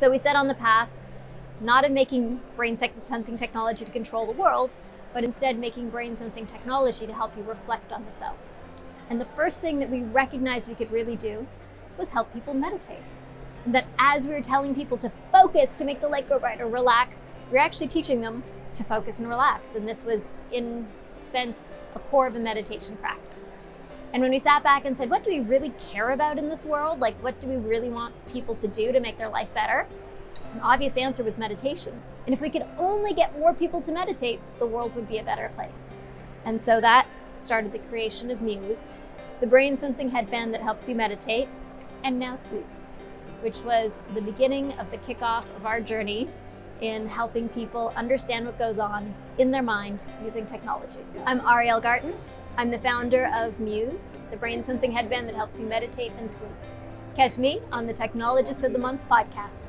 So we set on the path, not of making brain sensing technology to control the world, but instead making brain sensing technology to help you reflect on the self. And the first thing that we recognized we could really do was help people meditate. And that as we were telling people to focus, to make the light go brighter, relax, we were actually teaching them to focus and relax. And this was, in a sense, a core of a meditation practice. And when we sat back and said, what do we really care about in this world? Like, what do we really want people to do to make their life better? An obvious answer was meditation. And if we could only get more people to meditate, the world would be a better place. And so that started the creation of Muse, the brain sensing headband that helps you meditate and now sleep, which was the beginning of the kickoff of our journey in helping people understand what goes on in their mind using technology. I'm Ariel Garten. I'm the founder of Muse, the brain sensing headband that helps you meditate and sleep. Catch me on the Technologist of the Month podcast.